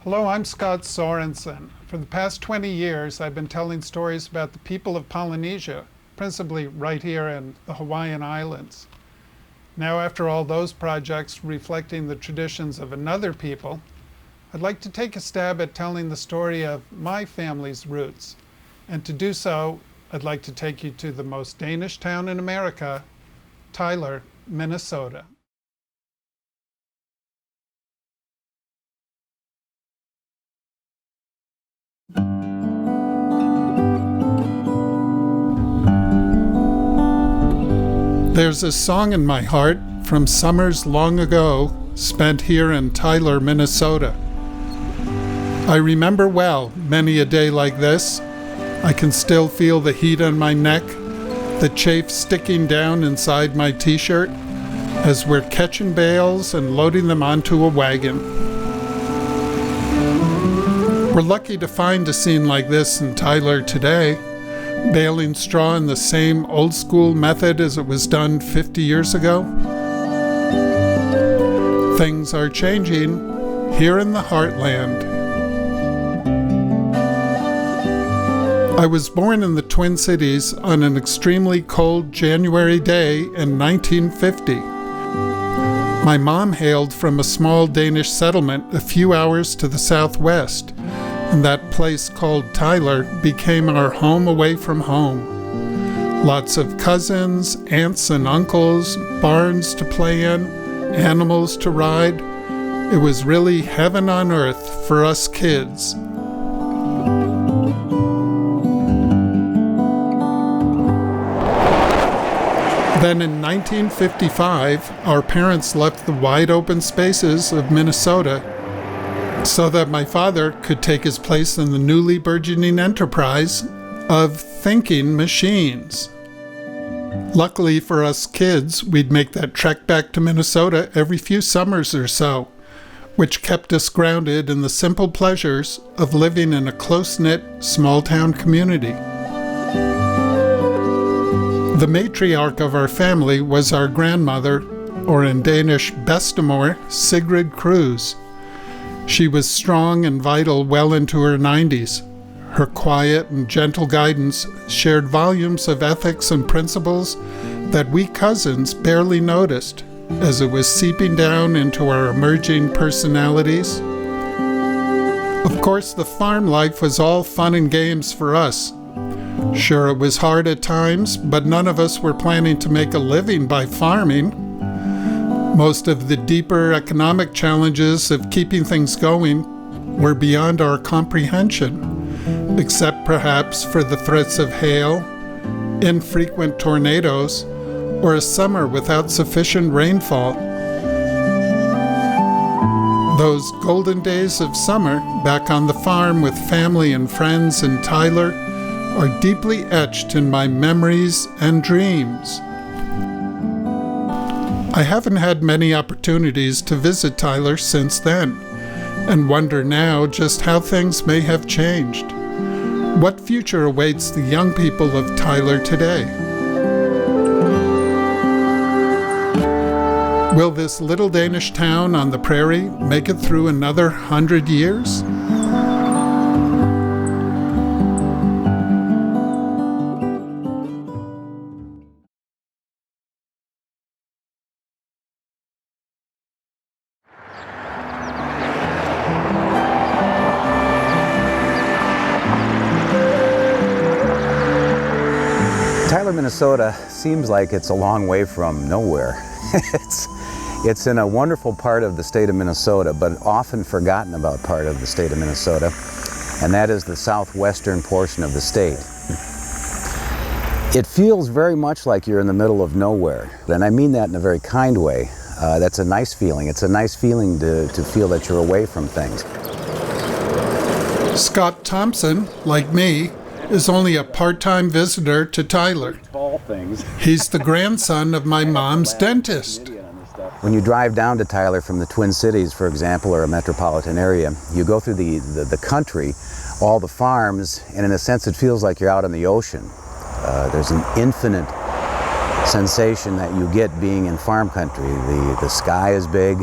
Hello, I'm Scott Sorensen. For the past 20 years, I've been telling stories about the people of Polynesia, principally right here in the Hawaiian Islands. Now, after all those projects reflecting the traditions of another people, I'd like to take a stab at telling the story of my family's roots. And to do so, I'd like to take you to the most Danish town in America, Tyler, Minnesota. There's a song in my heart from summers long ago spent here in Tyler, Minnesota. I remember well many a day like this. I can still feel the heat on my neck, the chafe sticking down inside my t-shirt as we're catching bales and loading them onto a wagon. We're lucky to find a scene like this in Tyler today. Baling straw in the same old-school method as it was done 50 years ago. Things are changing here in the heartland. I was born in the Twin Cities on an extremely cold January day in 1950. My mom hailed from a small Danish settlement a few hours to the southwest. And that place called Tyler became our home away from home. Lots of cousins, aunts and uncles, barns to play in, animals to ride. It was really heaven on earth for us kids. Then in 1955, our parents left the wide open spaces of Minnesota so that my father could take his place in the newly burgeoning enterprise of thinking machines. Luckily for us kids, we'd make that trek back to Minnesota every few summers or so, which kept us grounded in the simple pleasures of living in a close-knit, small-town community. The matriarch of our family was our grandmother, or in Danish, bestemor, Sigrid Cruz. She was strong and vital well into her 90s. Her quiet and gentle guidance shared volumes of ethics and principles that we cousins barely noticed as it was seeping down into our emerging personalities. Of course, the farm life was all fun and games for us. Sure, it was hard at times, but none of us were planning to make a living by farming. Most of the deeper economic challenges of keeping things going were beyond our comprehension, except perhaps for the threats of hail, infrequent tornadoes, or a summer without sufficient rainfall. Those golden days of summer back on the farm with family and friends in Tyler are deeply etched in my memories and dreams. I haven't had many opportunities to visit Tyler since then, and wonder now just how things may have changed. What future awaits the young people of Tyler today? Will this little Danish town on the prairie make it through another 100 years? Tyler, Minnesota seems like it's a long way from nowhere. It's in a wonderful part of the state of Minnesota, but often forgotten about part of the state of Minnesota, and that is the southwestern portion of the state. It feels very much like you're in the middle of nowhere, and I mean that in a very kind way. That's a nice feeling. It's a nice feeling to feel that you're away from things. Scott Thompson, like me, is only a part-time visitor to Tyler. He's the grandson of my mom's dentist. When you drive down to Tyler from the Twin Cities, for example, or a metropolitan area, you go through the country, all the farms, and in a sense it feels like you're out on the ocean. There's an infinite sensation that you get being in farm country. The sky is big,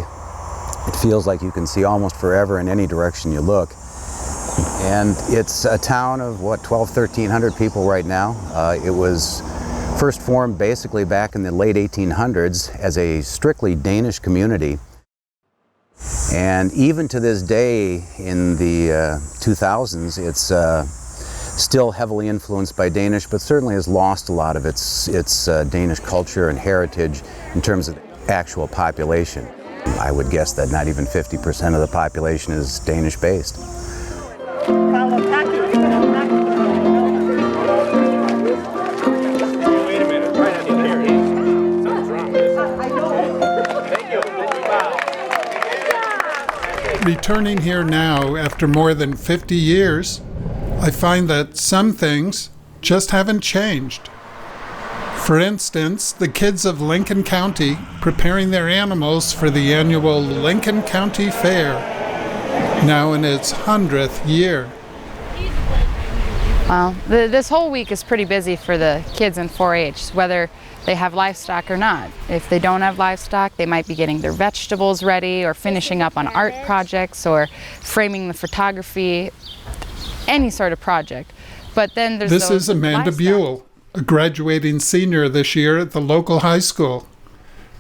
It feels like you can see almost forever in any direction you look. And it's a town of, 1,300 people right now. It was first formed basically back in the late 1800s as a strictly Danish community. And even to this day, in the 2000s, it's still heavily influenced by Danish, but certainly has lost a lot of its Danish culture and heritage in terms of actual population. I would guess that not even 50% of the population is Danish-based. Returning here now after more than 50 years, I find that some things just haven't changed. For instance, the kids of Lincoln County preparing their animals for the annual Lincoln County Fair, now in its 100th year. Well, this whole week is pretty busy for the kids in 4-H, whether they have livestock or not. If they don't have livestock, they might be getting their vegetables ready or finishing up on art projects or framing the photography, any sort of project. But then there's This is Amanda Buell, a graduating senior this year at the local high school.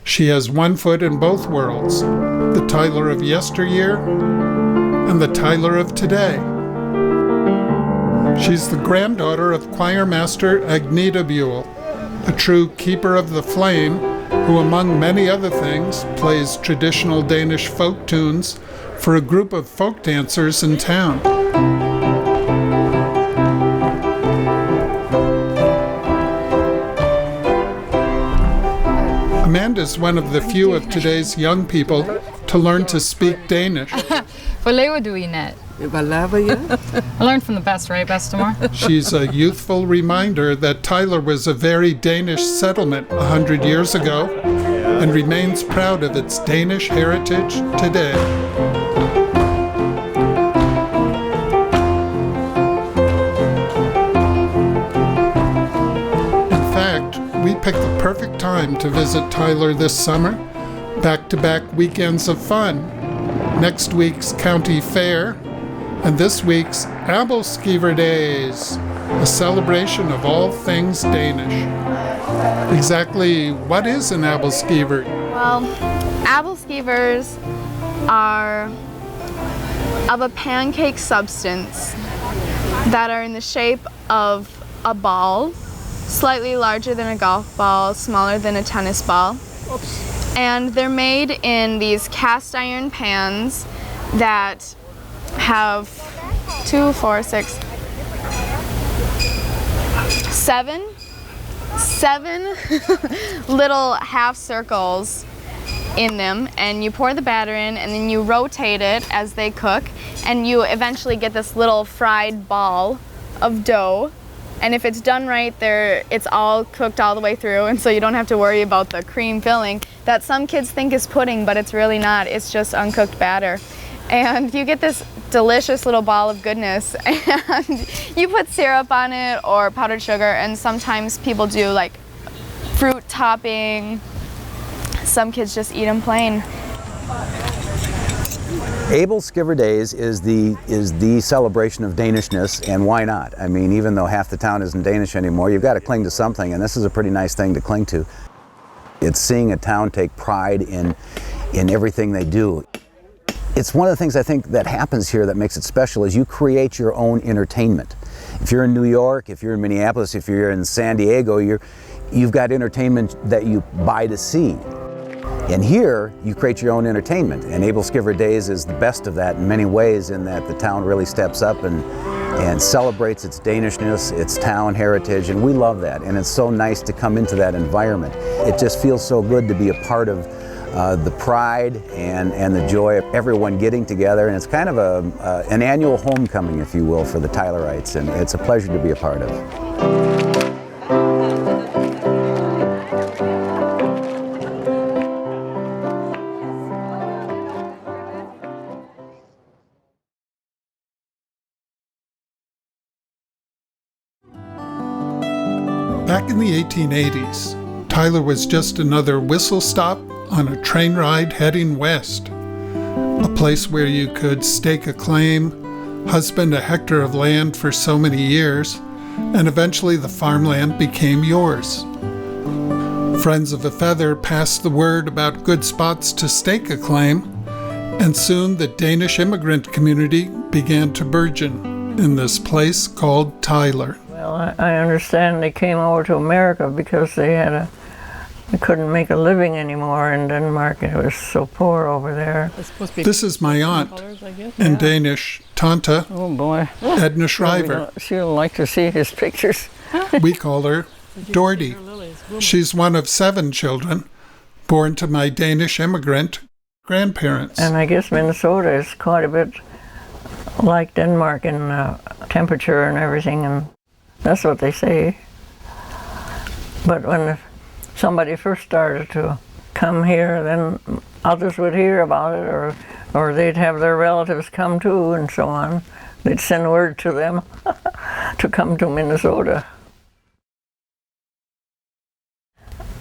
She has one foot in both worlds, the Tyler of yesteryear and the Tyler of today. She's the granddaughter of choir master Agneta Buell, a true keeper of the flame who, among many other things, plays traditional Danish folk tunes for a group of folk dancers in town. Amanda's one of the few of today's young people to learn to speak Danish. Hvad laver du i nat? Hvad laver jeg? I learned from the best, right, Bestemore? She's a youthful reminder that Tyler was a very Danish settlement 100 years ago and remains proud of its Danish heritage today. In fact, we picked the perfect time to visit Tyler this summer. Back-to-back weekends of fun. Next week's county fair, and this week's Abelskiver Days, a celebration of all things Danish. Exactly what is an Abelskiver? Well, Abelskivers are of a pancake substance that are in the shape of a ball, slightly larger than a golf ball, smaller than a tennis ball. And they're made in these cast iron pans that have 2, 4, 6, 7 little half circles in them, and you pour the batter in and then you rotate it as they cook, and you eventually get this little fried ball of dough. And if it's done right, it's all cooked all the way through, and so you don't have to worry about the cream filling that some kids think is pudding, but it's really not. It's just uncooked batter. And you get this delicious little ball of goodness, and you put syrup on it or powdered sugar, and sometimes people do like fruit topping. Some kids just eat them plain. Abelskiver Days is the celebration of Danishness, and why not? I mean, even though half the town isn't Danish anymore, you've got to cling to something, and this is a pretty nice thing to cling to. It's seeing a town take pride in everything they do. It's one of the things I think that happens here that makes it special is you create your own entertainment. If you're in New York, if you're in Minneapolis, if you're in San Diego, you've got entertainment that you buy to see. And here, you create your own entertainment, and Abelskiver Days is the best of that in many ways, in that the town really steps up and celebrates its Danishness, its town heritage, and we love that. And it's so nice to come into that environment. It just feels so good to be a part of the pride and the joy of everyone getting together, and it's kind of an annual homecoming, if you will, for the Tylerites, and it's a pleasure to be a part of. Back in the 1880s, Tyler was just another whistle stop on a train ride heading west. a place where you could stake a claim, husband a hectare of land for so many years, and eventually the farmland became yours. Friends of a Feather passed the word about good spots to stake a claim, and soon the Danish immigrant community began to burgeon in this place called Tyler. Well, I understand they came over to America because they couldn't make a living anymore in Denmark. It was so poor over there. This is my aunt, in Danish, Tante, Oh boy. Edna Shriver. She'll like to see his pictures. We call her Dorothy. She's one of 7 children, born to my Danish immigrant grandparents. And I guess Minnesota is quite a bit like Denmark in temperature and everything, and that's what they say. But when somebody first started to come here, then others would hear about it, or they'd have their relatives come too, and so on. They'd send word to them to come to Minnesota.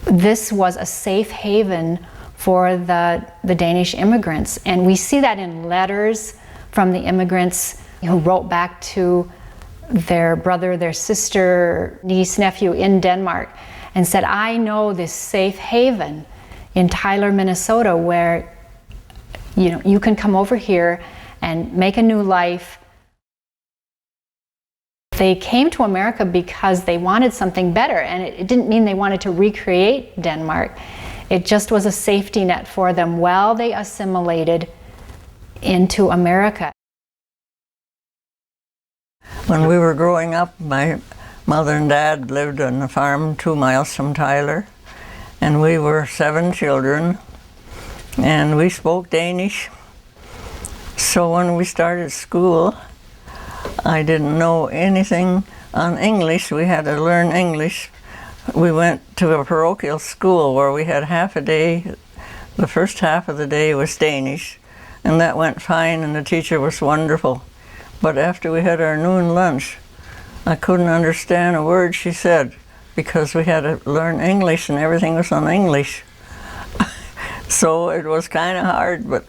This was a safe haven for the Danish immigrants, and we see that in letters from the immigrants who wrote back to their brother, their sister, niece, nephew in Denmark, and said, I know this safe haven in Tyler, Minnesota, where you can come over here and make a new life. They came to America because they wanted something better, and it didn't mean they wanted to recreate Denmark. It just was a safety net for them while they assimilated into America. When we were growing up, my mother and dad lived on a farm 2 miles from Tyler, and we were 7 children, and we spoke Danish. So when we started school, I didn't know anything on English. We had to learn English. We went to a parochial school where we had half a day. The first half of the day was Danish, and that went fine, and the teacher was wonderful. But after we had our noon lunch, I couldn't understand a word she said because we had to learn English and everything was on English. So it was kind of hard, but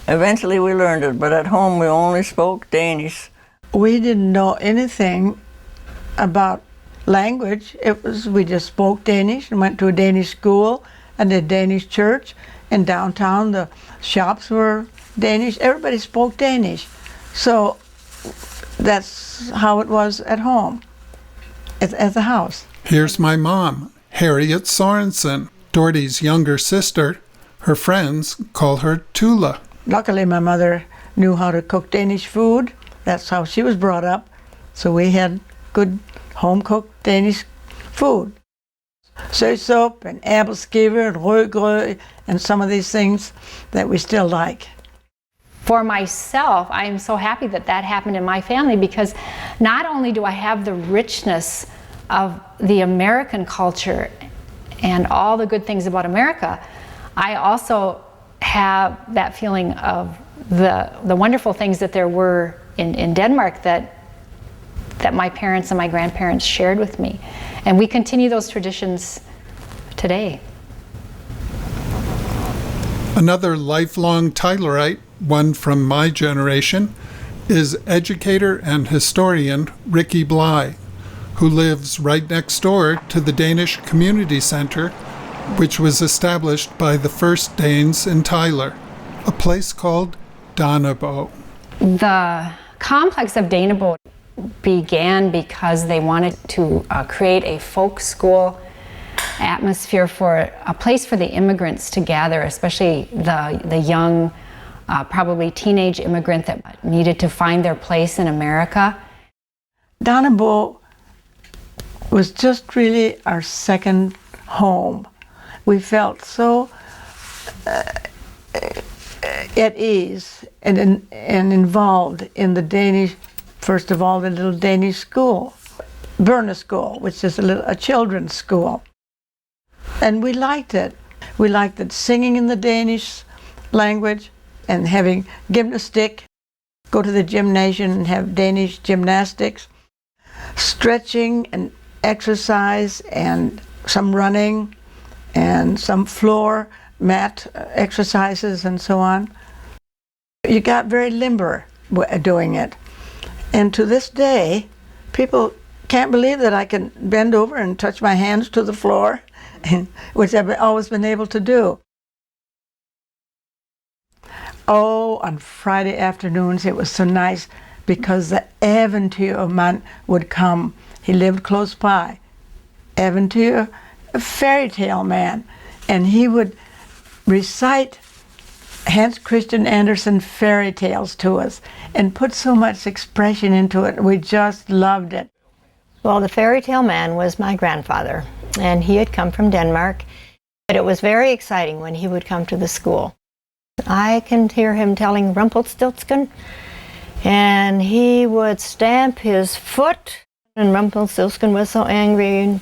eventually we learned it. But at home we only spoke Danish. We didn't know anything about language. We just spoke Danish and went to a Danish school and a Danish church. In downtown, the shops were Danish. Everybody spoke Danish. So that's how it was at home, at the house. Here's my mom, Harriet Sorensen, Dorothy's younger sister. Her friends call her Tula. Luckily, my mother knew how to cook Danish food. That's how she was brought up. So we had good home-cooked Danish food. Søsup and Abelskiver and rødgrød and some of these things that we still like. For myself, I am so happy that that happened in my family, because not only do I have the richness of the American culture and all the good things about America, I also have that feeling of the wonderful things that there were in Denmark that my parents and my grandparents shared with me. And we continue those traditions today. Another lifelong Tylerite, one from my generation, is educator and historian Ricky Bly, who lives right next door to the Danish Community Center, which was established by the first Danes in Tyler, a place called Dannebo. The complex of Dannebo began because they wanted to create a folk school atmosphere, for a place for the immigrants to gather, especially the young, probably teenage immigrant that needed to find their place in America. Dannebo was just really our second home. We felt so at ease and involved in the Danish, first of all, the little Danish school, Børne School, which is a children's school. And we liked it. We liked it singing in the Danish language and having gymnastic, go to the gymnasium and have Danish gymnastics, stretching and exercise and some running and some floor mat exercises and so on. You got very limber doing it. And to this day, people can't believe that I can bend over and touch my hands to the floor, which I've always been able to do. Oh, on Friday afternoons it was so nice because the Eventyr man would come. He lived close by. Eventyr, a fairy tale man. And he would recite Hans Christian Andersen fairy tales to us and put so much expression into it. We just loved it. Well, the fairy tale man was my grandfather, and he had come from Denmark. But it was very exciting when he would come to the school. I can hear him telling Rumpelstiltskin, and he would stamp his foot, and Rumpelstiltskin was so angry, and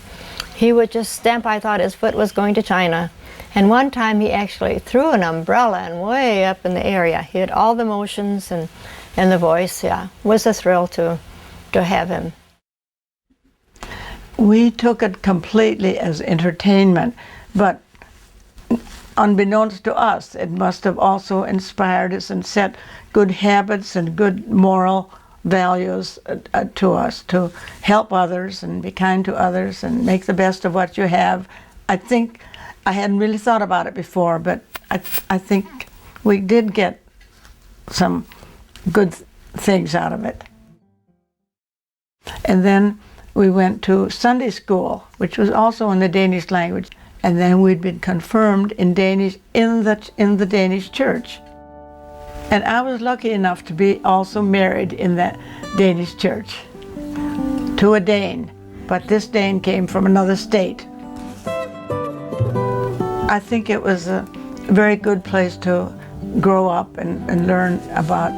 he would just stamp. I thought his foot was going to China. And one time he actually threw an umbrella and way up in the area. He had all the motions and the voice. Yeah, it was a thrill to have him. We took it completely as entertainment, but unbeknownst to us, it must have also inspired us and set good habits and good moral values to us, to help others and be kind to others and make the best of what you have. I think I hadn't really thought about it before, but I think we did get some good things out of it. And then we went to Sunday school, which was also in the Danish language. And then we'd been confirmed in Danish in the Danish church. And I was lucky enough to be also married in that Danish church to a Dane, but this Dane came from another state. I think it was a very good place to grow up and learn about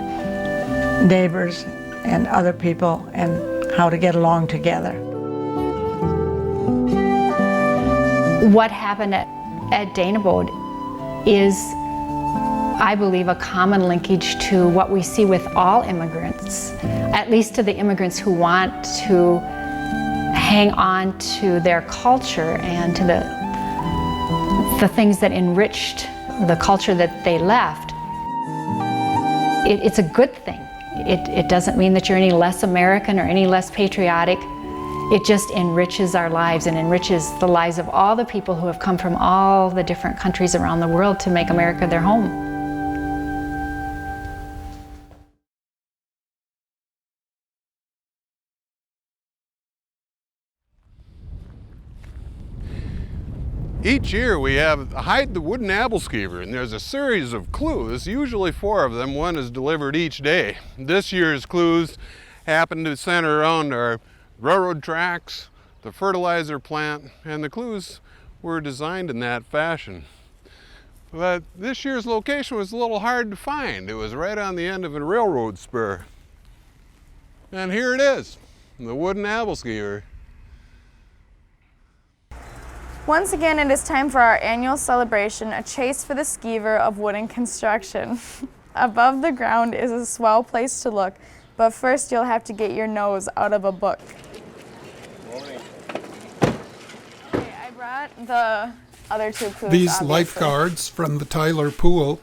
neighbors and other people and how to get along together. What happened at Danabode is, I believe, a common linkage to what we see with all immigrants, at least to the immigrants who want to hang on to their culture and to the things that enriched the culture that they left. It's a good thing. It doesn't mean that you're any less American or any less patriotic. It just enriches our lives and enriches the lives of all the people who have come from all the different countries around the world to make America their home. Each year we have Hide the Wooden Abelskiver, and there's a series of clues, usually 4 of them. One is delivered each day. This year's clues happen to center around our railroad tracks, the fertilizer plant, and the clues were designed in that fashion. But this year's location was a little hard to find. It was right on the end of a railroad spur. And here it is, the Wooden Abelskiver. Once again, it is time for our annual celebration, a chase for the skeever of wooden construction. Above the ground is a swell place to look, but first you'll have to get your nose out of a book. Okay, I brought the other 2 clues. These obviously. lifeguards from the Tyler Pool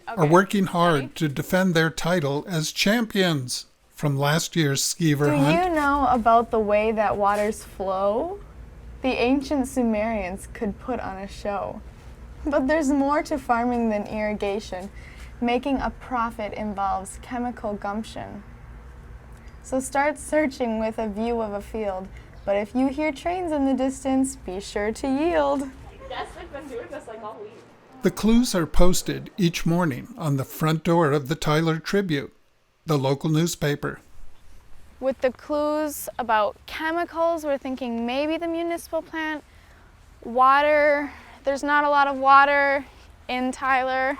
are working hard to defend their title as champions from last year's skeever hunt. Do you know about the way that waters flow? The ancient Sumerians could put on a show. But there's more to farming than irrigation. Making a profit involves chemical gumption. So start searching with a view of a field. But if you hear trains in the distance, be sure to yield. Yes, they've been doing this like all week. The clues are posted each morning on the front door of the Tyler Tribute, the local newspaper. With the clues about chemicals, we're thinking maybe the municipal plant. Water, there's not a lot of water in Tyler,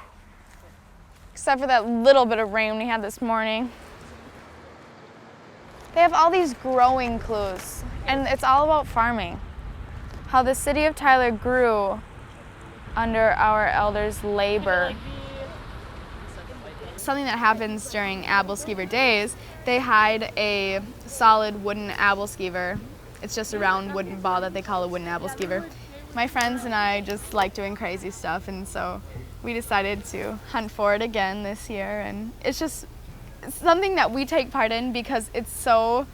except for that little bit of rain we had this morning. They have all these growing clues, and it's all about farming. How the city of Tyler grew under our elders' labor. Something that happens during Abelskiver Days, they hide a solid wooden Abelskiver. It's just a round wooden ball that they call a wooden Abelskiver. My friends and I just like doing crazy stuff, and so we decided to hunt for it again this year, and it's something that we take part in because it's so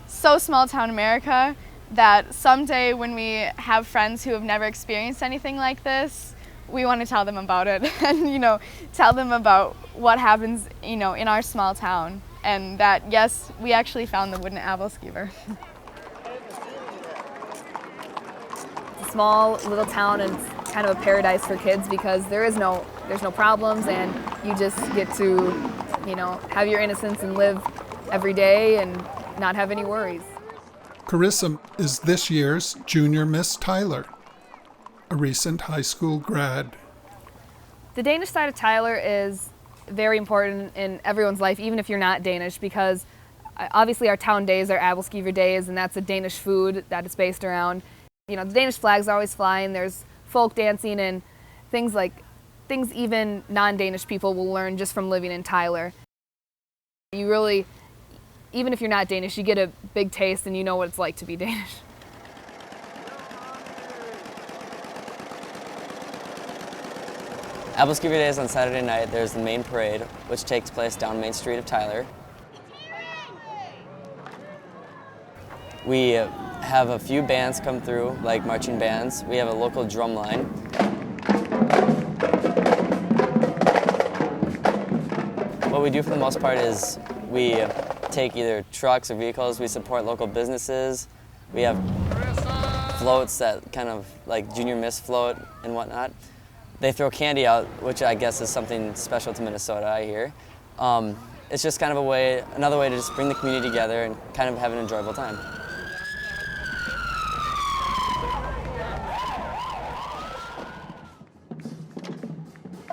small town America that someday when we have friends who have never experienced anything like this, we want to tell them about it and, tell them about what happens, in our small town. And that, yes, we actually found the wooden Abelskiver. It's a small little town, and it's kind of a paradise for kids because there's no problems, and you just get to, have your innocence and live every day and not have any worries. Carissa is this year's Junior Miss Tyler, a recent high school grad. The Danish side of Tyler is very important in everyone's life, even if you're not Danish, because obviously our town days are Abelskiver Days, and that's a Danish food that it's based around. The Danish flags are always flying, there's folk dancing and things even non-Danish people will learn just from living in Tyler. You really, even if you're not Danish, you get a big taste and you know what it's like to be Danish. Abelskiver Days on Saturday night, there's the main parade, which takes place down Main Street of Tyler. We have a few bands come through, like marching bands. We have a local drum line. What we do for the most part is we take either trucks or vehicles, we support local businesses. We have floats that kind of like Junior Miss float and whatnot. They throw candy out, which I guess is something special to Minnesota, I hear. It's just kind of another way to just bring the community together and kind of have an enjoyable time.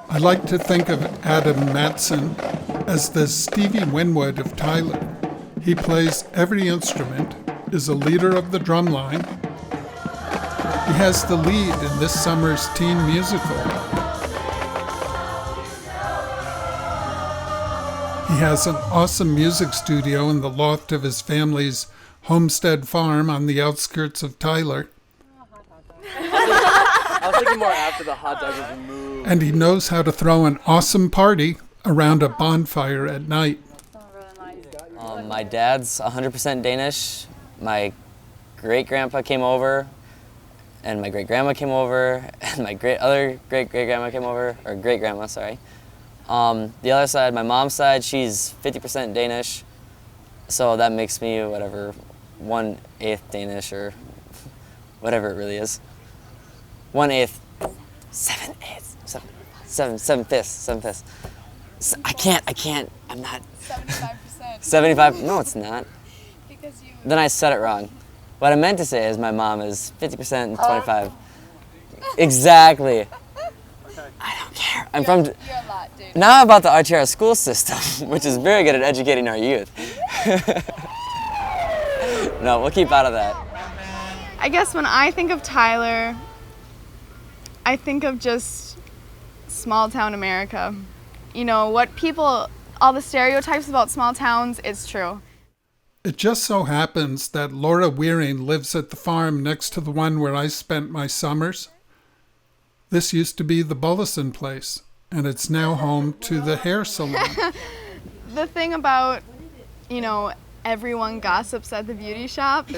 I like to think of Adam Matson as the Stevie Winwood of Tyler. He plays every instrument, is a leader of the drum line. He has the lead in this summer's teen musical. He has an awesome music studio in the loft of his family's homestead farm on the outskirts of Tyler. I was thinking more after the hot dog was removed. And he knows how to throw an awesome party around a bonfire at night. My dad's 100% Danish. My great-grandpa came over, and my great-grandma came over, and my other great-great-grandma came over, or great-grandma, sorry. The other side, my mom's side, she's 50% Danish, so that makes me, 1/8 Danish, or whatever it really is. 1/8, 7/8, 7/5. I can't, I'm not. 75%. 75, no it's not. Then I said it wrong. What I meant to say is my mom is 50% and 25. Exactly. I don't care. You're a lot, dude. Now about the RTR school system, which is very good at educating our youth. No, we'll keep out of that. I guess when I think of Tyler, I think of just small town America. All the stereotypes about small towns, it's true. It just so happens that Laura Weering lives at the farm next to the one where I spent my summers. This used to be the Bullison place, and it's now home to the hair salon. The thing about, everyone gossips at the beauty shop.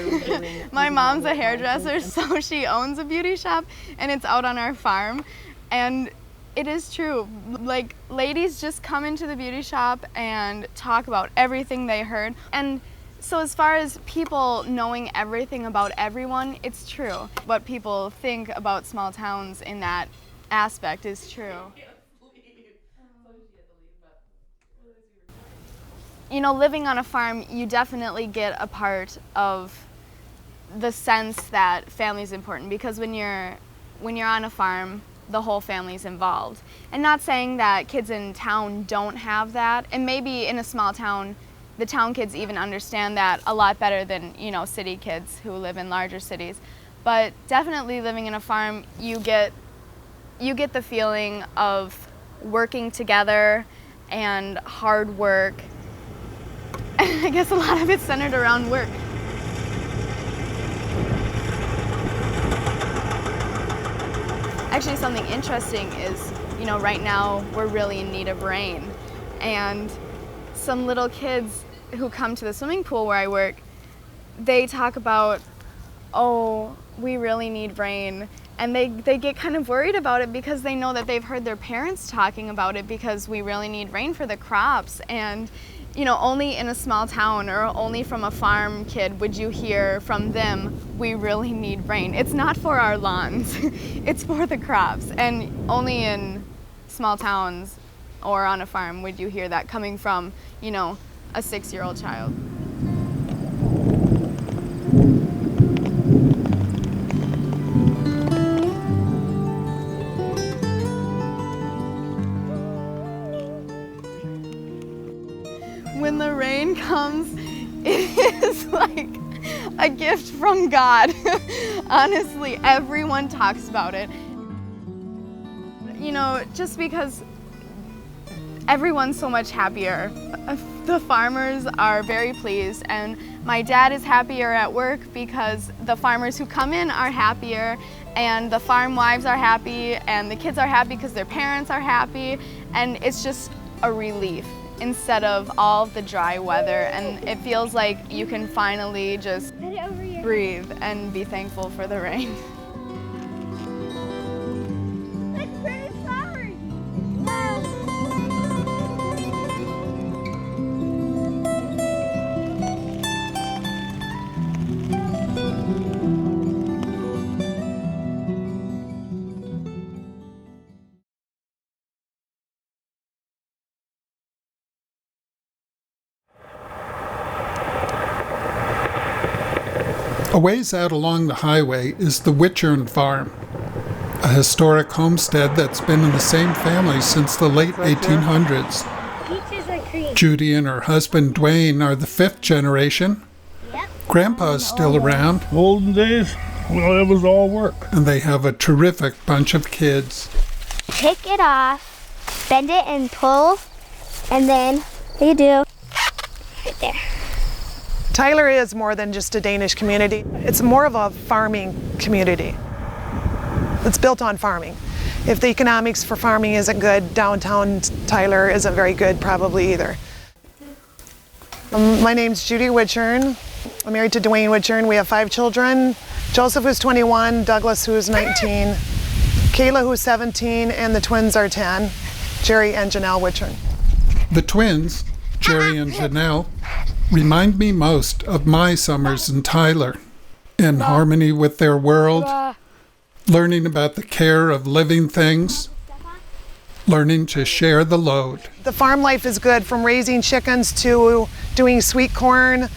My mom's a hairdresser, so she owns a beauty shop, and it's out on our farm. And it is true. Like, ladies just come into the beauty shop and talk about everything they heard. And so as far as people knowing everything about everyone, it's true. What people think about small towns in that aspect is true. Living on a farm, you definitely get a part of the sense that family is important, because when you're on a farm, the whole family's involved. And not saying that kids in town don't have that, and maybe in a small town, the town kids even understand that a lot better than, city kids who live in larger cities. But definitely living in a farm, you get the feeling of working together and hard work. And I guess a lot of it's centered around work. Actually, something interesting is, right now we're really in need of rain. And some little kids who come to the swimming pool where I work, they talk about, oh, we really need rain. And they get kind of worried about it because they know that they've heard their parents talking about it because we really need rain for the crops. And, only in a small town or only from a farm kid would you hear from them, we really need rain. It's not for our lawns, it's for the crops. And only in small towns or on a farm would you hear that coming from, a 6-year-old child. When the rain comes, it is like a gift from God. Honestly, everyone talks about it. Just because everyone's so much happier. The farmers are very pleased, and my dad is happier at work because the farmers who come in are happier, and the farm wives are happy, and the kids are happy because their parents are happy, and it's just a relief instead of all the dry weather, and it feels like you can finally just breathe and be thankful for the rain. A ways out along the highway is the Wichern Farm, a historic homestead that's been in the same family since the late 1800s. Judy and her husband Dwayne are the 5th generation. Grandpa's still around. Olden days, well, it was all work. And they have a terrific bunch of kids. Pick it off, bend it and pull, and then you do right there. Tyler is more than just a Danish community. It's more of a farming community. It's built on farming. If the economics for farming isn't good, downtown Tyler isn't very good probably either. My name's Judy Wichern. I'm married to Dwayne Wichern. We have 5 children. Joseph, who's 21, Douglas, who's 19, Kayla, who's 17, and the twins are 10, Jerry and Janelle Wichern. The twins, Jerry and Janelle, remind me most of my summers in Tyler, in harmony with their world, learning about the care of living things, learning to share the load. The farm life is good, from raising chickens to doing sweet corn,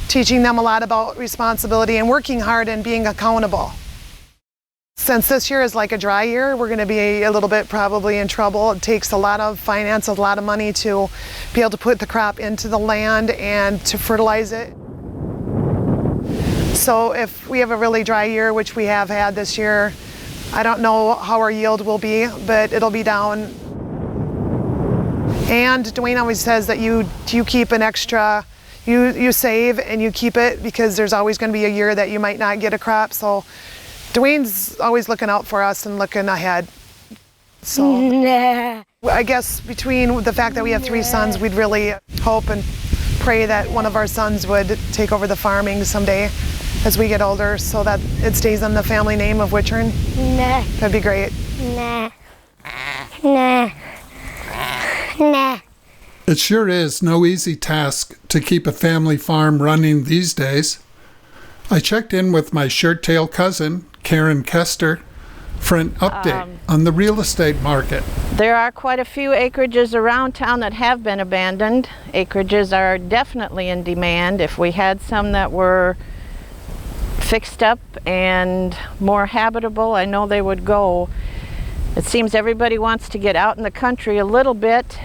teaching them a lot about responsibility and working hard and being accountable. Since this year is like a dry year, we're going to be a little bit probably in trouble. It takes a lot of finance, a lot of money to be able to put the crop into the land and to fertilize it. So if we have a really dry year, which we have had this year, I don't know how our yield will be, but it'll be down. And Dwayne always says that you keep an extra, you save and you keep it, because there's always going to be a year that you might not get a crop. So Dwayne's always looking out for us and looking ahead. So I guess between the fact that we have 3 sons, we'd really hope and pray that one of our sons would take over the farming someday as we get older, so that it stays in the family name of Wichern. That'd be great. It sure is no easy task to keep a family farm running these days. I checked in with my shirt-tail cousin, Karen Kester, for an update on the real estate market. There are quite a few acreages around town that have been abandoned. Acreages are definitely in demand. If we had some that were fixed up and more habitable, I know they would go. It seems everybody wants to get out in the country a little bit.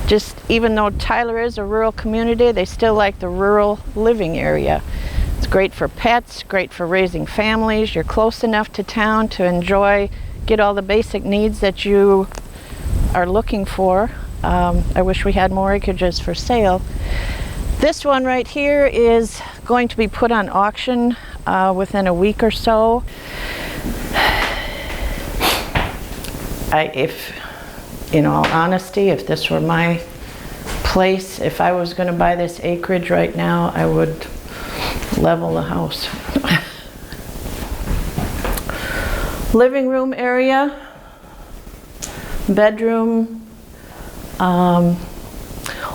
Just even though Tyler is a rural community, they still like the rural living area. It's great for pets, great for raising families. You're close enough to town to enjoy, get all the basic needs that you are looking for. I wish we had more acreages for sale. This one right here is going to be put on auction within a week or so. If, in all honesty, if this were my place, if I was going to buy this acreage right now, I would level the house. Living room area, bedroom.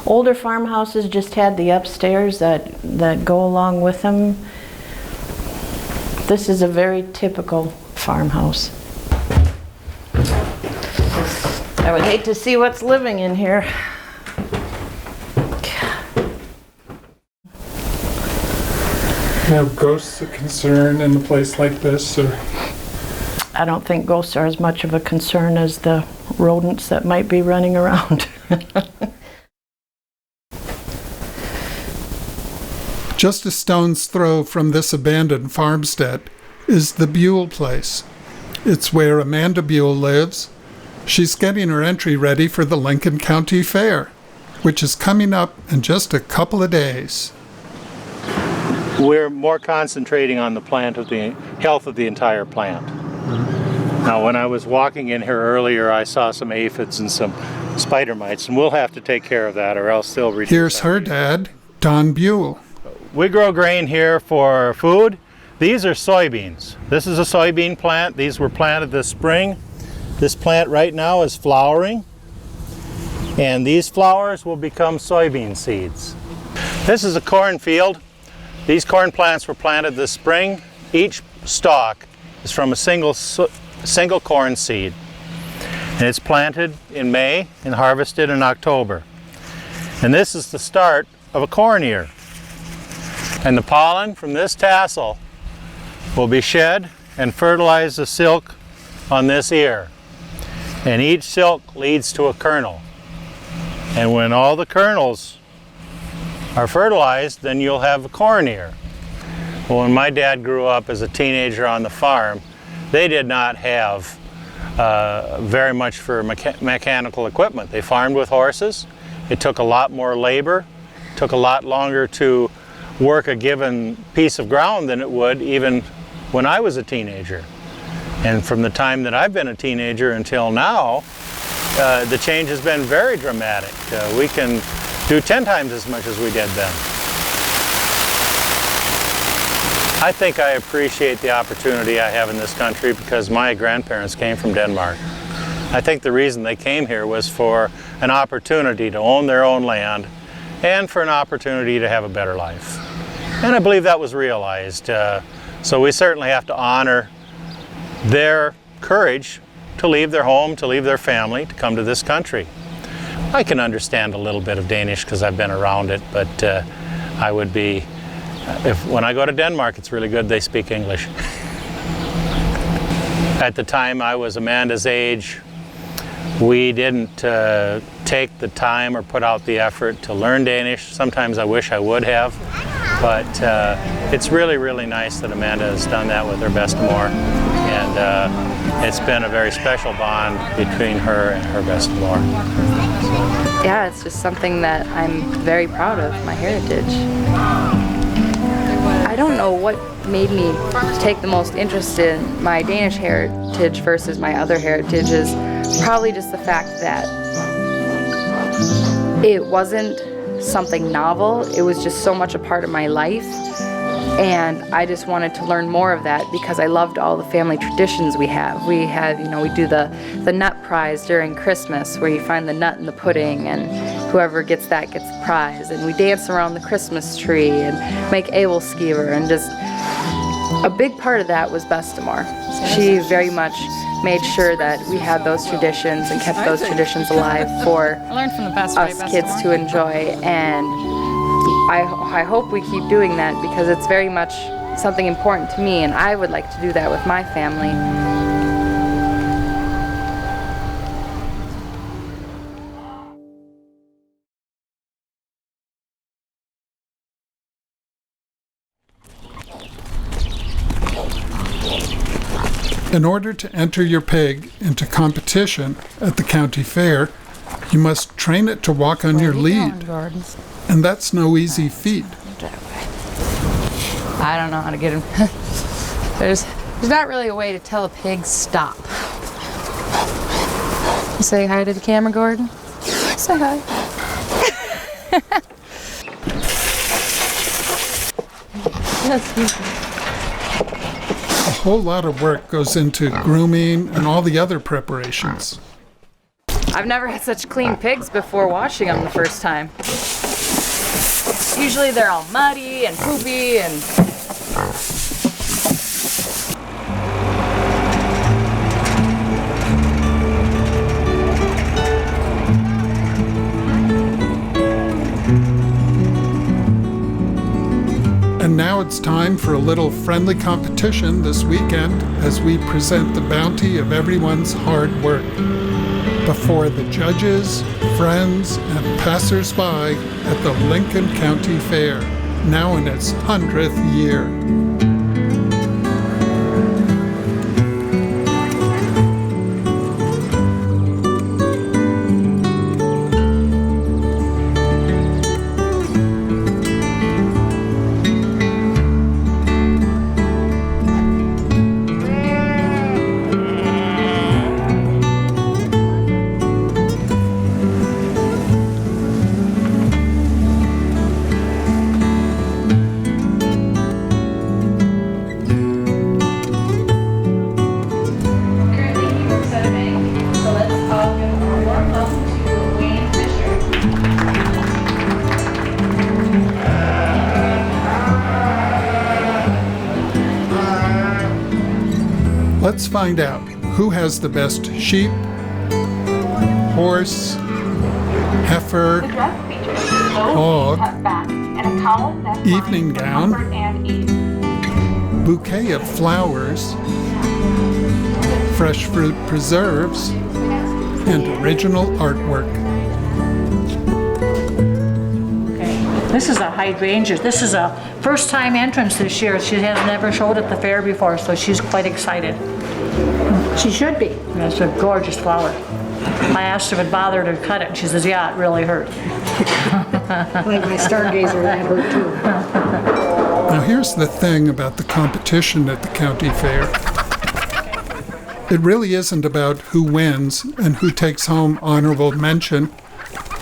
Older farmhouses just had the upstairs that go along with them. This is a very typical farmhouse. I would hate to see what's living in here. Have ghosts a concern in a place like this, or? I don't think ghosts are as much of a concern as the rodents that might be running around. Just a stone's throw from this abandoned farmstead is the Buell place. It's where Amanda Buell lives. She's getting her entry ready for the Lincoln County Fair, which is coming up in just a couple of days. We're more concentrating on the plant of the health of the entire plant. Now, when I was walking in here earlier, I saw some aphids and some spider mites, and we'll have to take care of that, or else they'll reduce. Here's her dad, Don Buell. We grow grain here for food. These are soybeans. This is a soybean plant. These were planted this spring. This plant right now is flowering, and these flowers will become soybean seeds. This is a cornfield. These corn plants were planted this spring. Each stalk is from a single corn seed, and it's planted in May and harvested in October. And this is the start of a corn ear. And the pollen from this tassel will be shed and fertilize the silk on this ear. And each silk leads to a kernel. And when all the kernels are fertilized, then you'll have a corn ear. Well, when my dad grew up as a teenager on the farm, they did not have very much for mechanical equipment. They farmed with horses. It took a lot more labor, took a lot longer to work a given piece of ground than it would even when I was a teenager. And from the time that I've been a teenager until now, the change has been very dramatic. We can do 10 times as much as we did then. I think I appreciate the opportunity I have in this country because my grandparents came from Denmark. I think the reason they came here was for an opportunity to own their own land and for an opportunity to have a better life. And I believe that was realized. So we certainly have to honor their courage to leave their home, to leave their family, to come to this country. I can understand a little bit of Danish because I've been around it, but I would be, when I go to Denmark, it's really good they speak English. At the time I was Amanda's age, we didn't take the time or put out the effort to learn Danish. Sometimes I wish I would have, but it's really, really nice that Amanda has done that with her bestemor, and it's been a very special bond between her and her bestemor. Yeah, it's just something that I'm very proud of, my heritage. I don't know what made me take the most interest in my Danish heritage versus my other heritages. Probably just the fact that it wasn't something novel. It was just so much a part of my life, and I just wanted to learn more of that because I loved all the family traditions we have. We have, we do the nut prize during Christmas where you find the nut in the pudding and whoever gets that gets the prize, and we dance around the Christmas tree and make Abelskiver, and just a big part of that was bestemor. She very much made sure that we had those traditions and kept those traditions alive for us kids to enjoy, and I hope we keep doing that because it's very much something important to me, and I would like to do that with my family. In order to enter your pig into competition at the county fair, you must train it to walk on your lead. And that's no easy feat. I don't know how to get him. There's not really a way to tell a pig stop. Say hi to the camera, Gordon. Say hi. A whole lot of work goes into grooming and all the other preparations. I've never had such clean pigs before washing them the first time. Usually they're all muddy and poopy and... And now it's time for a little friendly competition this weekend as we present the bounty of everyone's hard work before the judges, friends, and passers-by at the Lincoln County Fair, now in its 100th year. Let's find out who has the best sheep, horse, heifer, hog, evening gown, bouquet of flowers, fresh fruit preserves, and original artwork. This is a hydrangea. This is a first-time entrance this year. She has never showed at the fair before, so she's quite excited. She should be. That's a gorgeous flower. I asked if it bothered her to cut it, and she says, yeah, it really hurt. Like my stargazer, that hurt too. Now here's the thing about the competition at the county fair. It really isn't about who wins and who takes home honorable mention.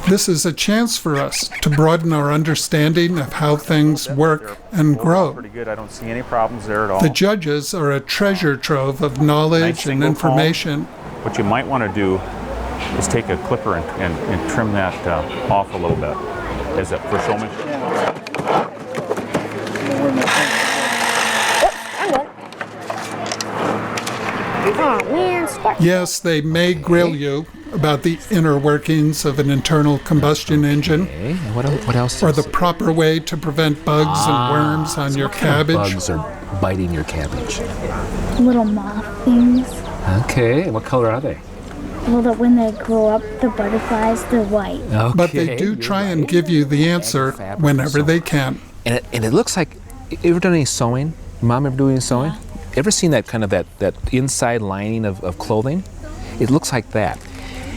This is a chance for us to broaden our understanding of how things work and grow. Pretty good. I don't see any problems there at all. The judges are a treasure trove of knowledge and information. What you might want to do is take a clipper and trim that off a little bit as a for showmanship. Yes, they may grill you about the inner workings of an internal combustion engine, okay. What else? Or the proper way to prevent bugs and worms on your cabbage. What bugs are biting your cabbage? Little moth things. Okay, what color are they? Well, when they grow up, the butterflies, they're white. Okay, but they do try and give you the answer whenever they can. And it looks like, you ever done any sewing? Mom ever do any sewing? Yeah. Ever seen that kind of that inside lining of clothing? It looks like that.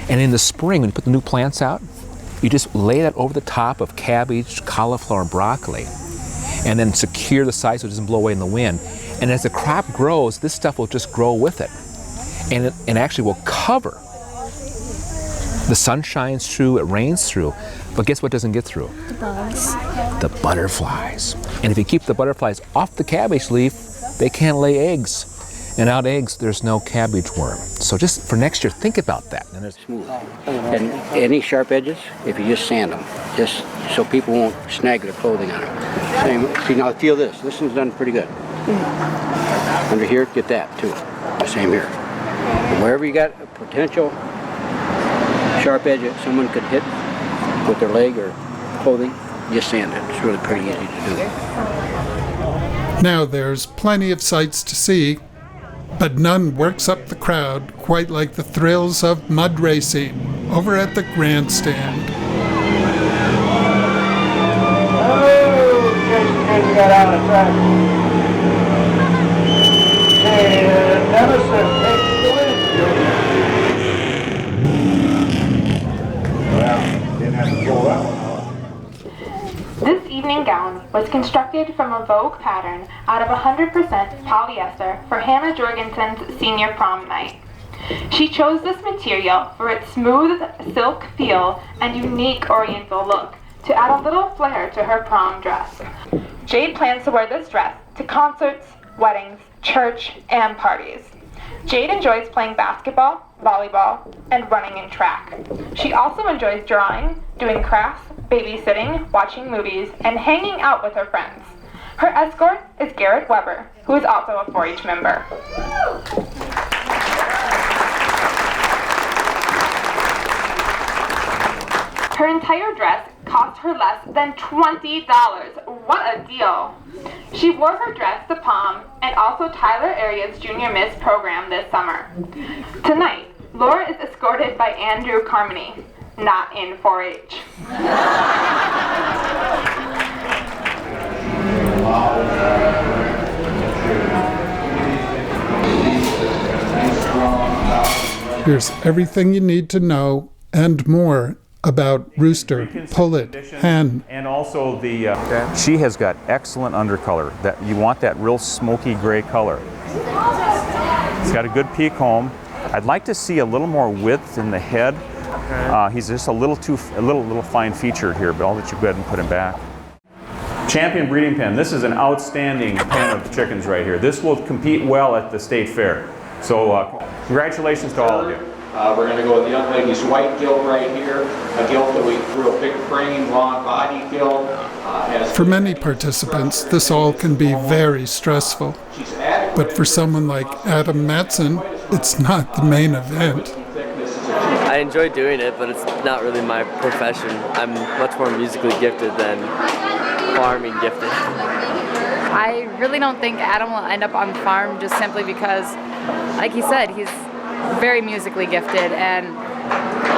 And in the spring, when you put the new plants out, you just lay that over the top of cabbage, cauliflower, and broccoli, and then secure the sides so it doesn't blow away in the wind. And as the crop grows, this stuff will just grow with it. And actually will cover. The sun shines through, it rains through, but guess what doesn't get through? The bugs. The butterflies. And if you keep the butterflies off the cabbage leaf, they can't lay eggs. And without eggs, there's no cabbage worm. So just for next year, think about that. And smooth. And any sharp edges, if you just sand them, just so people won't snag their clothing on them. Same. See, now feel this. This one's done pretty good. Under here, get that too. The same here. And wherever you got a potential sharp edge that someone could hit with their leg or clothing, just sand it. It's really pretty easy to do. Now there's plenty of sights to see, but none works up the crowd quite like the thrills of mud racing over at the grandstand. Oh, Jason got out of track. And Nemesis takes the win. Well, didn't have to pull that one out. This evening gown was constructed from a Vogue pattern out of 100% polyester for Hannah Jorgensen's senior prom night. She chose this material for its smooth silk feel and unique oriental look to add a little flair to her prom dress. Jade plans to wear this dress to concerts, weddings, church, and parties. Jade enjoys playing basketball, volleyball, and running and track. She also enjoys drawing, doing crafts, babysitting, watching movies, and hanging out with her friends. Her escort is Garrett Weber, who is also a 4-H member. Her entire dress cost her less than $20. What a deal! She wore her dress to prom and also Tyler area's Junior Miss program this summer. Tonight, Laura is escorted by Andrew Carmody, not in 4-H. Here's everything you need to know and more about rooster, pullet, hen. And also she has got excellent undercolor. That you want that real smoky gray color. He's got a good peak home. I'd like to see a little more width in the head. He's just a little fine featured here, but I'll let you go ahead and put him back. Champion breeding pen. This is an outstanding pen of chickens right here. This will compete well at the state fair. So congratulations to all of you. We're going to go with the young lady's white gilt right here, a gilt that we grew a big frame, long body gilt. For many participants, this all can be very stressful. But for someone like Adam Matson, it's not the main event. I enjoy doing it, but it's not really my profession. I'm much more musically gifted than farming gifted. I really don't think Adam will end up on the farm just simply because, like he said, he's very musically gifted, and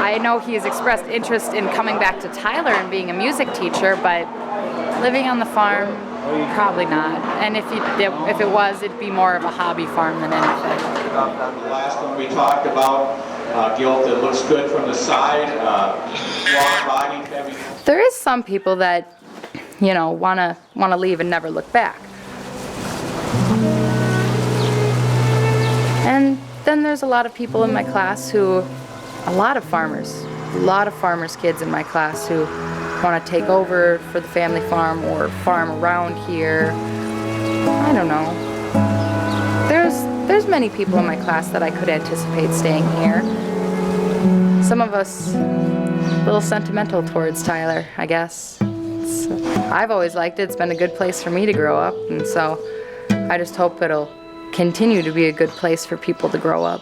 I know he has expressed interest in coming back to Tyler and being a music teacher, but living on the farm, probably not. And if it was, it'd be more of a hobby farm than anything. The last one we talked about, gilt that looks good from the side, long body, heavy. There is some people that, wanna leave and never look back. And then there's a lot of people in my class a lot of farmers' kids in my class who want to take over for the family farm or farm around here. I don't know. There's many people in my class that I could anticipate staying here. Some of us a little sentimental towards Tyler, I guess. I've always liked it. It's been a good place for me to grow up, and so I just hope it'll continue to be a good place for people to grow up.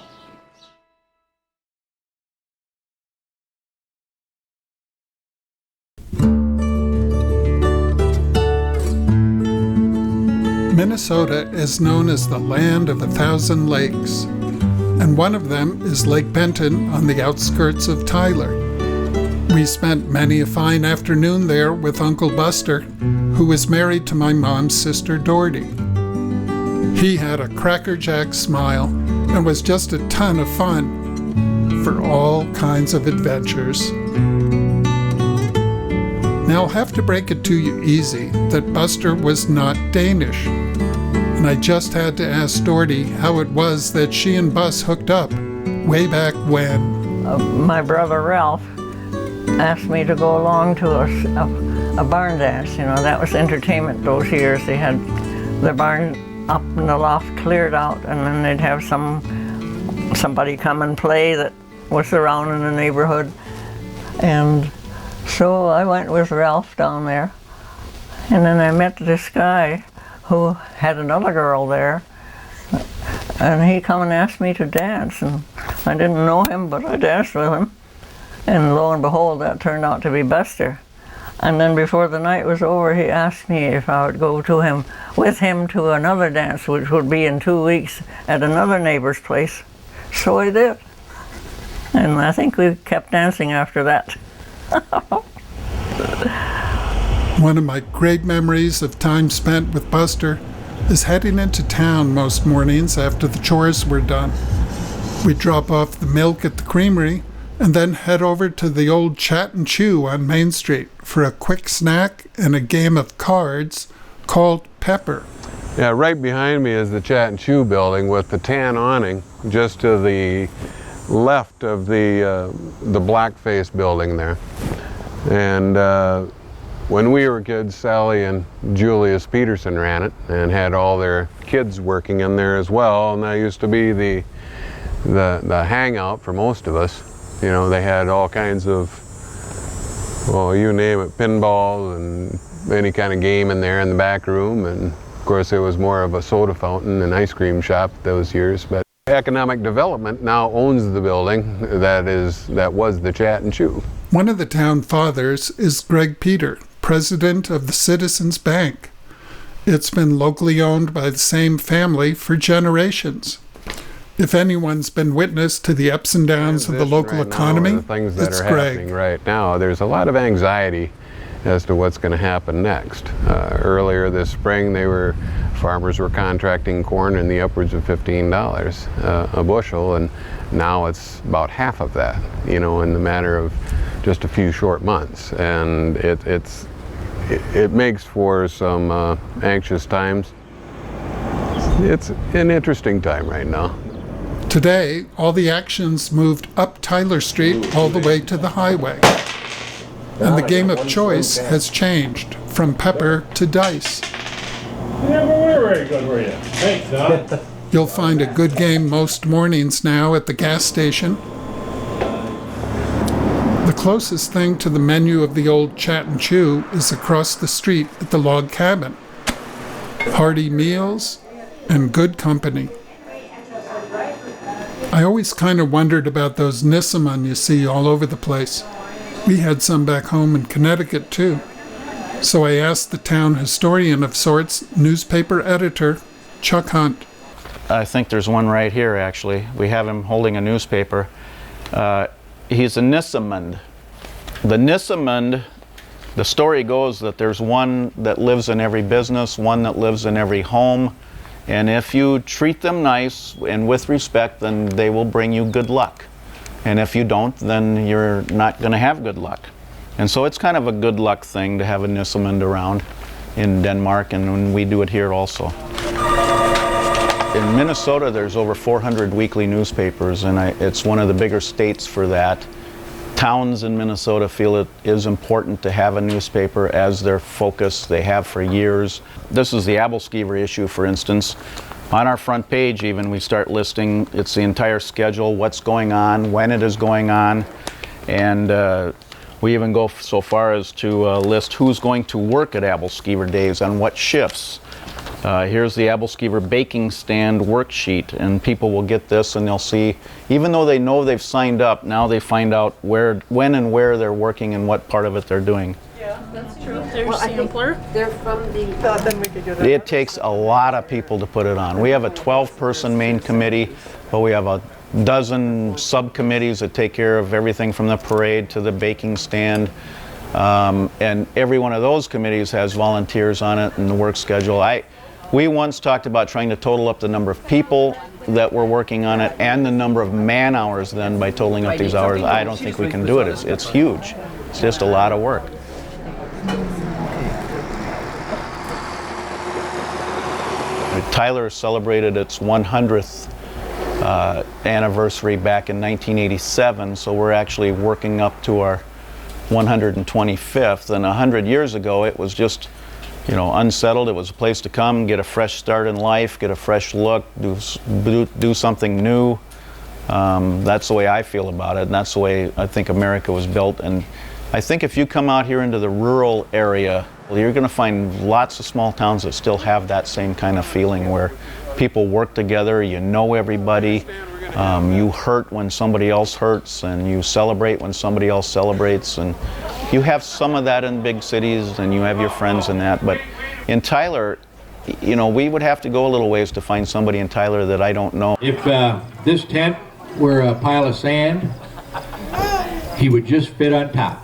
Minnesota is known as the land of 1,000 lakes, and one of them is Lake Benton on the outskirts of Tyler. We spent many a fine afternoon there with Uncle Buster, who was married to my mom's sister Doherty. He had a crackerjack smile and was just a ton of fun for all kinds of adventures. Now I'll have to break it to you easy that Buster was not Danish. And I just had to ask Doherty how it was that she and Bus hooked up way back when. My brother Ralph asked me to go along to a barn dance. That was entertainment those years. They had the barn up in the loft cleared out, and then they'd have somebody come and play that was around in the neighborhood. And so I went with Ralph down there, and then I met this guy who had another girl there, and he come and asked me to dance, and I didn't know him, but I danced with him, and lo and behold, that turned out to be Buster. And then before the night was over, he asked me if I would go with him to another dance, which would be in 2 weeks at another neighbor's place. So I did. And I think we kept dancing after that. One of my great memories of time spent with Buster is heading into town most mornings after the chores were done. We'd drop off the milk at the creamery and then head over to the old Chat and Chew on Main Street for a quick snack and a game of cards called Pepper. Yeah, right behind me is the Chat and Chew building with the tan awning. just to the left of the blackface building there. And when we were kids, Sally and Julius Peterson ran it and had all their kids working in there as well, and that used to be the hangout for most of us. You know, they had all kinds of, well, you name it, pinball and any kind of game in there in the back room, and of course it was more of a soda fountain and ice cream shop those years. But economic development now owns the building that was the Chat and Chew. One of the town fathers is Greg Peter, president of the Citizens Bank. It's been locally owned by the same family for generations. If anyone's been witness to the ups and downs of the local economy, the things that it's are Greg. happening right now, there's a lot of anxiety as to what's going to happen next. Earlier this spring, farmers were contracting corn in the upwards of $15 a bushel, and now it's about half of that, you know, in the matter of just a few short months. And it makes for some anxious times. It's an interesting time right now. Today, all the actions moved up Tyler Street all the way to the highway. And the game of choice has changed from pepper to dice. Never were very good, were you? Thanks, Don. You'll find a good game most mornings now at the gas station. The closest thing to the menu of the old Chat and Chew is across the street at the log cabin. Hearty meals and good company. I always kind of wondered about those nissamon you see all over the place. We had some back home in Connecticut too. So I asked the town historian of sorts, newspaper editor, Chuck Hunt. I think there's one right here actually. We have him holding a newspaper. He's a nissamund. The nissamund, the story goes that there's one that lives in every business, one that lives in every home, and if you treat them nice and with respect, then they will bring you good luck. And if you don't, then you're not going to have good luck. And so it's kind of a good luck thing to have a nissamund around in Denmark, and we do it here also. In Minnesota, there's over 400 weekly newspapers, and it's one of the bigger states for that. Towns in Minnesota feel it is important to have a newspaper as their focus. They have for years. This is the Abelskiver issue, for instance. On our front page even, we start listing, it's the entire schedule, what's going on, when it is going on, and we even go so far as to list who's going to work at Abelskiver Days on what shifts. Here's the Abelskiver baking stand worksheet, and people will get this and they'll see, even though they know they've signed up, now they find out when and where they're working and what part of it they're doing. Yeah, that's true. They're sampler. They're from the... then we could do that. It takes a lot of people to put it on. We have a 12-person main committee, but we have a dozen subcommittees that take care of everything from the parade to the baking stand. And every one of those committees has volunteers on it and the work schedule. We once talked about trying to total up the number of people that were working on it and the number of man hours then by totaling up these hours. I don't think we can do it. It's huge. It's just a lot of work. Tyler celebrated its 100th anniversary back in 1987, so we're actually working up to our 125th. And 100 years ago, it was just, you know, unsettled. It was a place to come, get a fresh start in life, get a fresh look, do something new. That's the way I feel about it, and that's the way I think America was built. And I think if you come out here into the rural area, you're going to find lots of small towns that still have that same kind of feeling where people work together, you know everybody, you hurt when somebody else hurts, and you celebrate when somebody else celebrates. And you have some of that in big cities, and you have your friends in that. But in Tyler, you know, we would have to go a little ways to find somebody in Tyler that I don't know. If this tent were a pile of sand, he would just fit on top.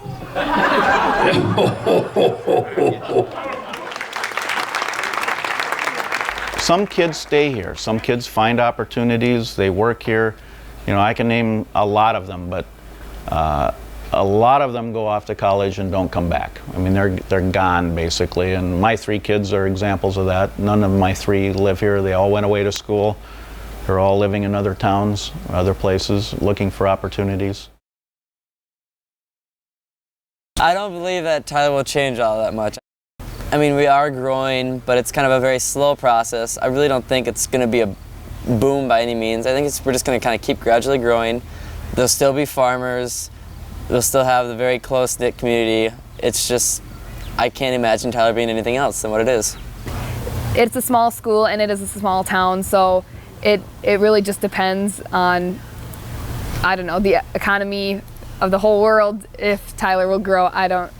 Some kids stay here. Some kids find opportunities. They work here. You know, I can name a lot of them, but a lot of them go off to college and don't come back. I mean, they're gone basically. And my 3 kids are examples of that. None of my 3 live here. They all went away to school. They're all living in other towns, other places, looking for opportunities. I don't believe that Tyler will change all that much. I mean, we are growing, but it's kind of a very slow process. I really don't think it's going to be a boom by any means. I think we're just going to kind of keep gradually growing. There'll still be farmers. We'll still have the very close-knit community. It's just, I can't imagine Tyler being anything else than what it is. It's a small school and it is a small town, so it really just depends on, I don't know, the economy of the whole world. If Tyler will grow, I don't,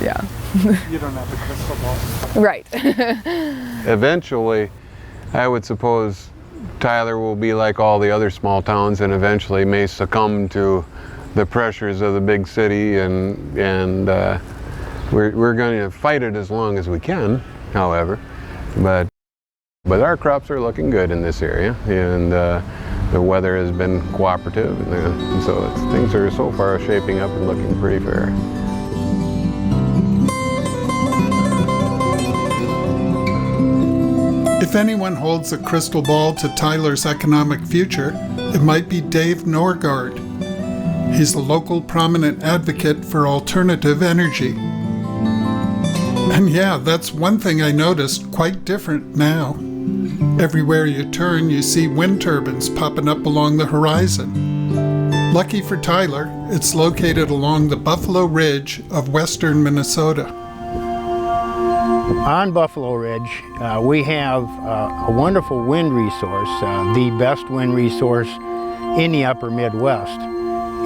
yeah. You don't have a crystal ball. Right. Eventually, I would suppose Tyler will be like all the other small towns and eventually may succumb to the pressures of the big city, and we're going to fight it as long as we can, however. But our crops are looking good in this area, and the weather has been cooperative, and so things are so far shaping up and looking pretty fair. If anyone holds a crystal ball to Tyler's economic future, it might be Dave Norgard. He's a local prominent advocate for alternative energy. And yeah, that's one thing I noticed quite different now. Everywhere you turn, you see wind turbines popping up along the horizon. Lucky for Tyler, it's located along the Buffalo Ridge of western Minnesota. On Buffalo Ridge, we have a wonderful wind resource, the best wind resource in the upper Midwest.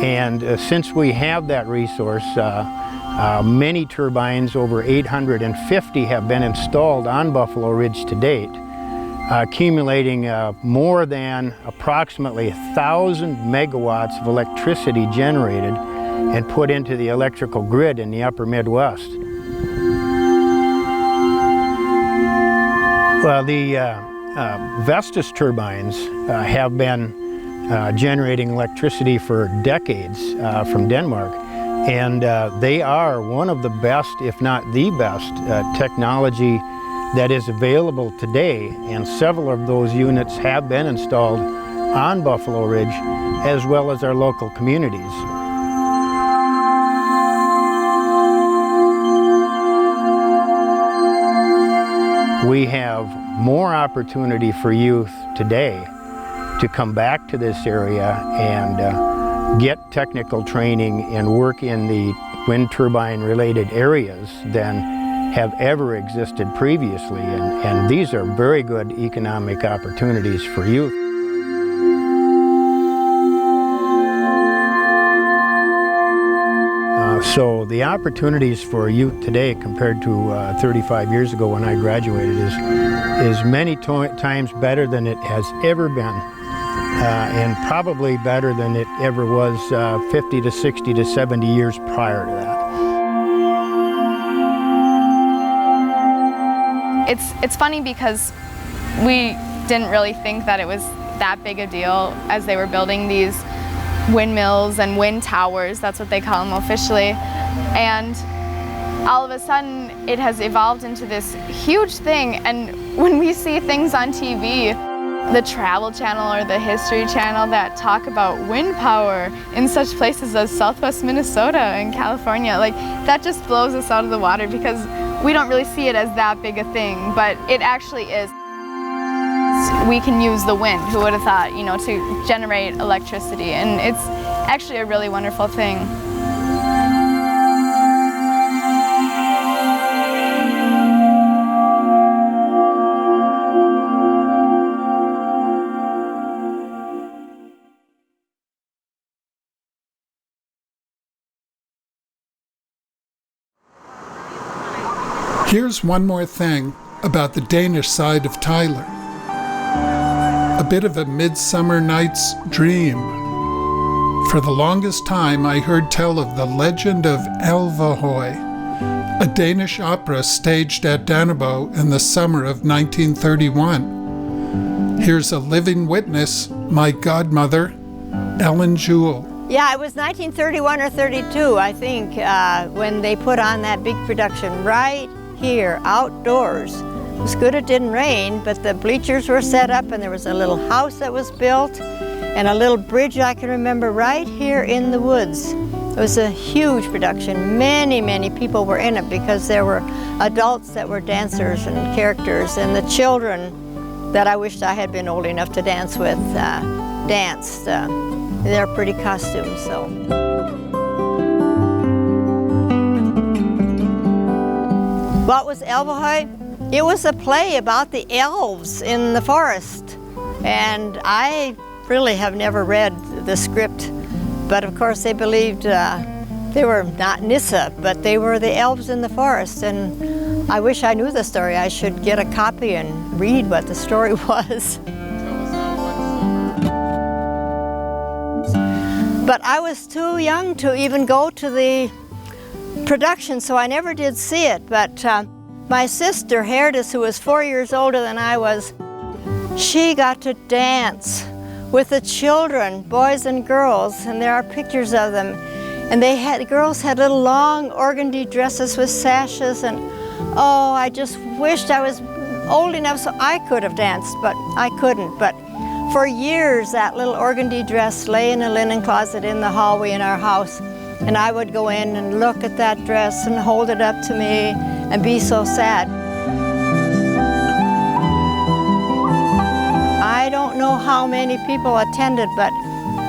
And since we have that resource, many turbines, over 850, have been installed on Buffalo Ridge to date, accumulating more than approximately 1,000 megawatts of electricity generated and put into the electrical grid in the upper Midwest. Well, the Vestas turbines have been generating electricity for decades from Denmark, and they are one of the best, if not the best, technology that is available today, and several of those units have been installed on Buffalo Ridge as well as our local communities. We have more opportunity for youth today to come back to this area and get technical training and work in the wind turbine related areas than have ever existed previously, and these are very good economic opportunities for youth. So the opportunities for youth today compared to 35 years ago when I graduated is many times better than it has ever been, and probably better than it ever was 50 to 60 to 70 years prior to that. It's funny because we didn't really think that it was that big a deal as they were building these windmills and wind towers, that's what they call them officially, and all of a sudden it has evolved into this huge thing. And when we see things on TV, the Travel Channel or the History Channel that talk about wind power in such places as Southwest Minnesota and California, like, that just blows us out of the water because we don't really see it as that big a thing, but it actually is. We can use the wind, who would have thought, you know, to generate electricity, and it's actually a really wonderful thing. Here's one more thing about the Danish side of Tyler. A bit of a Midsummer Night's Dream. For the longest time, I heard tell of the legend of Alva, a Danish opera staged at Dannebo in the summer of 1931. Here's a living witness, my godmother, Ellen Jewell. Yeah, it was 1931 or 32, I think, when they put on that big production right here, outdoors, It was good it didn't rain, but the bleachers were set up and there was a little house that was built and a little bridge I can remember right here in the woods. It was a huge production. Many, many people were in it because there were adults that were dancers and characters, and the children that I wished I had been old enough to dance with danced. They're pretty costumes, so. What was Alva? It was a play about the elves in the forest, and I really have never read the script, but of course they believed they were not Nissa, but they were the elves in the forest, and I wish I knew the story. I should get a copy and read what the story was. But I was too young to even go to the production, so I never did see it. But my sister, Herdis, who was 4 years older than I was, she got to dance with the children, boys and girls, and there are pictures of them. And the girls had little long organdy dresses with sashes, and oh, I just wished I was old enough so I could have danced, but I couldn't. But for years, that little organdy dress lay in a linen closet in the hallway in our house, and I would go in and look at that dress and hold it up to me and be so sad. I don't know how many people attended, but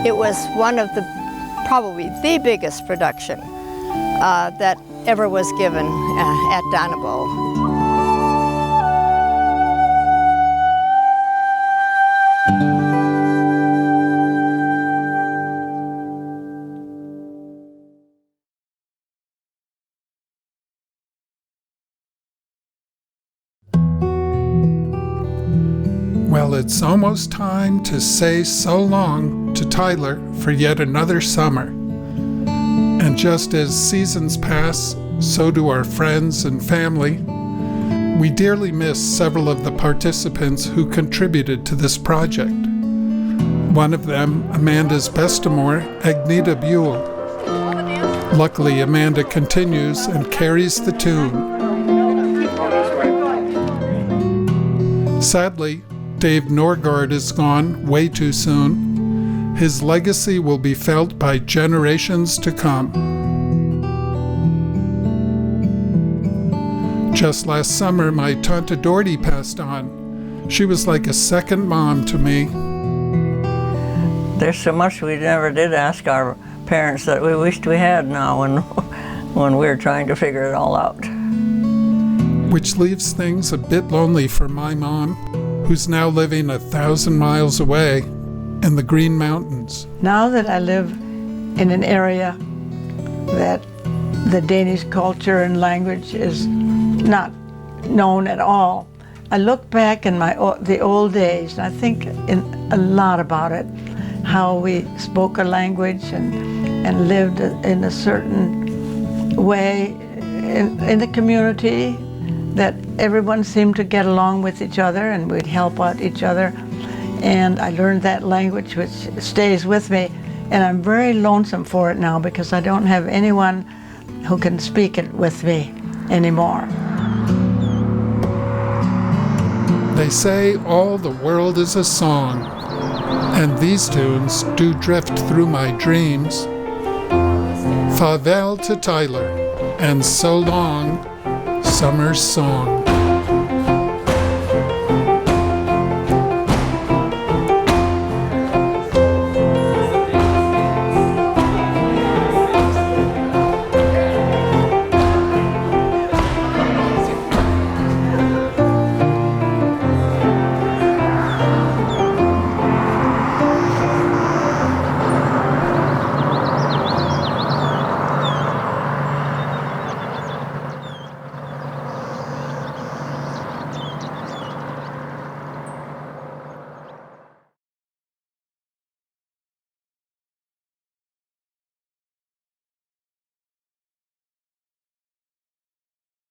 it was one of the, probably the biggest production that ever was given at Donegal. Well, it's almost time to say so long to Tyler for yet another summer. And just as seasons pass, so do our friends and family. We dearly miss several of the participants who contributed to this project. One of them, Amanda's bestamor, Agneta Buell. Luckily, Amanda continues and carries the tune. Sadly, Dave Norgard is gone way too soon. His legacy will be felt by generations to come. Just last summer, my Tante Dorothy passed on. She was like a second mom to me. There's so much we never did ask our parents that we wished we had now when we're trying to figure it all out. Which leaves things a bit lonely for my mom, who's now living 1,000 miles away in the Green Mountains. Now that I live in an area that the Danish culture and language is not known at all, I look back in the old days and I think a lot about it, how we spoke a language and lived in a certain way in the community, that everyone seemed to get along with each other and we'd help out each other. And I learned that language, which stays with me. And I'm very lonesome for it now because I don't have anyone who can speak it with me anymore. They say all the world is a song, and these tunes do drift through my dreams. Farewell to Tyler, and so long, Summer's Song.